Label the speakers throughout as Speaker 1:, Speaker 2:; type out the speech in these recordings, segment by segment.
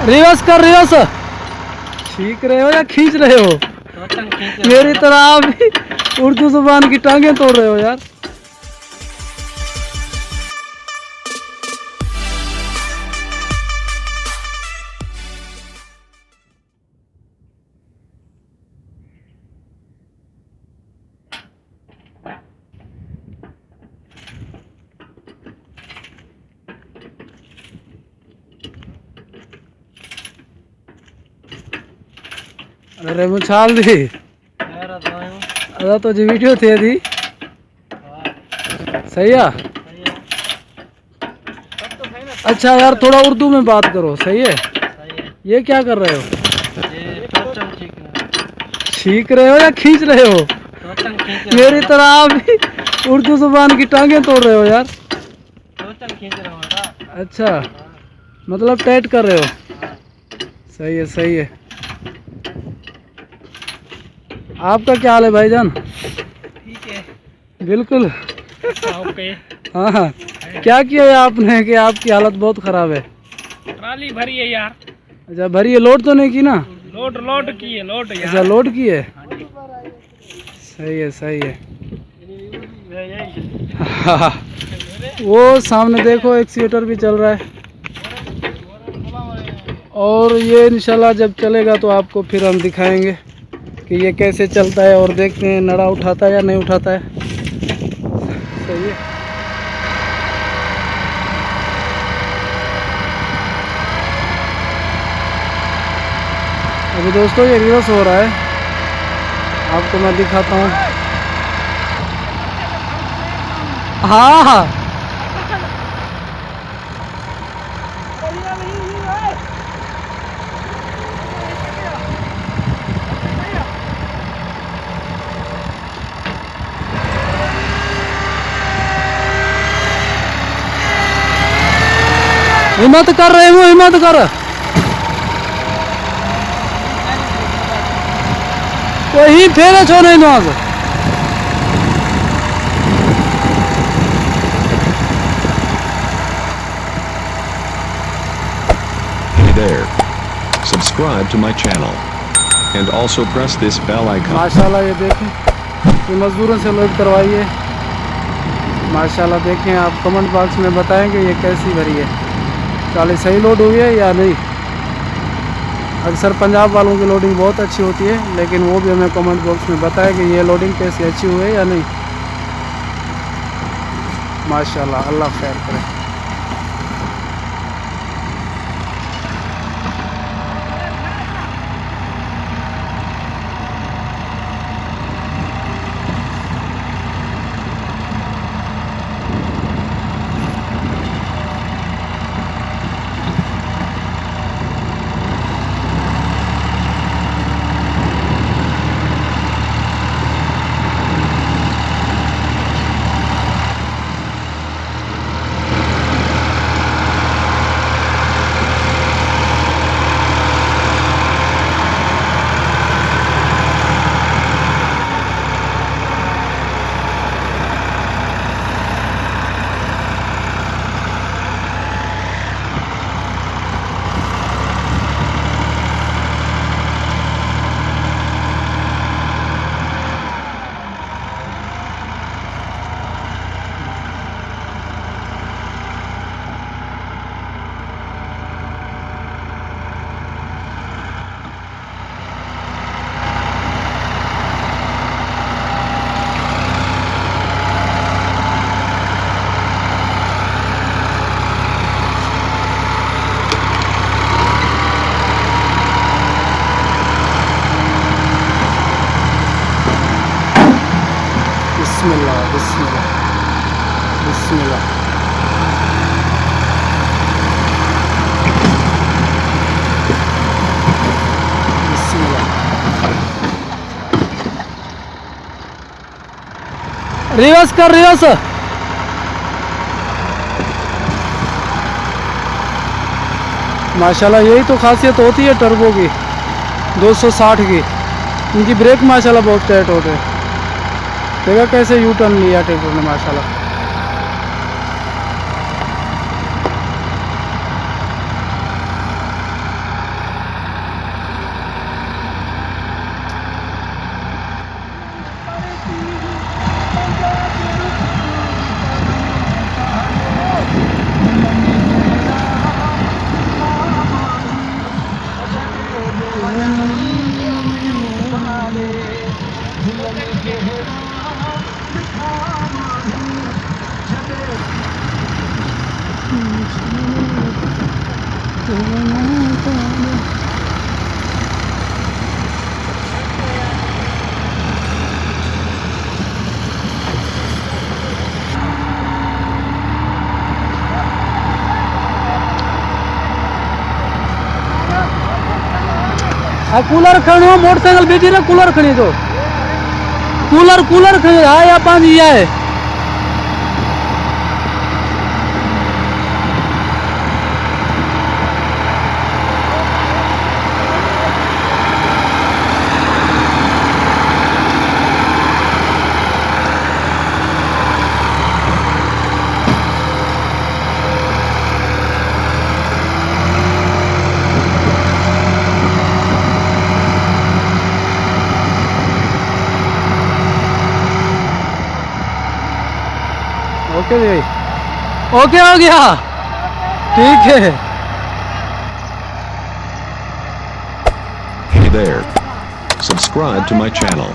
Speaker 1: Reverse कर, reverse खींच रहे हो या खींच रहे हो? मेरी तरह आप भी उर्दू जुबान की टांगे तोड़ रहे हो यार। अरे मुछाल दी अरे तो जी वीडियो थे दी सही है। अच्छा यार थोड़ा उर्दू में बात करो, सही है। ये क्या कर रहे हो? सीख रहे हो या खींच रहे हो? मेरी तरह आप भी उर्दू जुबान की टांगे तोड़ रहे हो यार। अच्छा मतलब टाइट कर रहे हो, सही है सही है। आपका क्या हाल है भाईजान?
Speaker 2: ठीक है
Speaker 1: बिल्कुल।
Speaker 2: ओके।
Speaker 1: हाँ हाँ, क्या किया है आपने कि आपकी हालत बहुत ख़राब है?
Speaker 2: ट्राली भरी है यार।
Speaker 1: अच्छा भरी है, लोड तो नहीं की ना?
Speaker 2: लोड लोड की है, लोड यार।
Speaker 1: अच्छा लोड की है, सही है सही है। हाँ, वो सामने देखो एक्सीटर भी चल रहा है। और ये इंशाल्लाह जब चलेगा तो आपको फिर हम दिखाएंगे कि ये कैसे चलता है, और देखते हैं नड़ा उठाता है या नहीं उठाता है। सही है। अभी दोस्तों ये रिवर्स हो रहा है, आपको मैं दिखाता हूँ। हाँ हाँ हिम्मत कर रहे हो, हिम्मत कर। वही फेरे छो नहीं Nawaz.
Speaker 3: Hey there. Subscribe to my channel. And also press this bell icon.
Speaker 1: माशाल्लाह ये देखें, ये मजदूरों से लोड करवाइए। माशाल्लाह देखें, आप कमेंट बॉक्स में बताएंगे ये कैसी भरी है, ट्राली सही लोड हुई है या नहीं। अक्सर पंजाब वालों की लोडिंग बहुत अच्छी होती है, लेकिन वो भी हमें कमेंट बॉक्स में बताएं कि ये लोडिंग कैसी अच्छी हुई है या नहीं। माशाल्लाह, अल्लाह खैर करे। बिस्मिल्लाह बिस्मिल्लाह बिस्मिल्लाह। बिस्मिल्लाह। रिवर्स कर, रिवर्स। माशाल्लाह यही तो खासियत होती है टर्बो की, 260 की। इनकी ब्रेक माशाल्लाह बहुत टाइट होते हैं। देखा कैसे यू टर्न लिया ट्रैक्टर ने माशाल्लाह। आ कूलर खणो मोटरसाइकिल बेची ना कूलर खणी तो कूलर खणी हा या पांच या है ओके जी ओके हो गया ठीक है
Speaker 3: Hey there. Subscribe to my channel.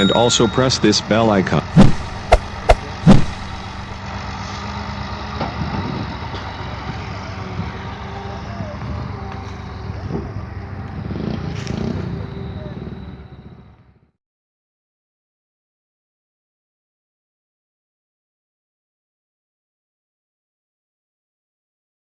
Speaker 3: And also press this bell icon.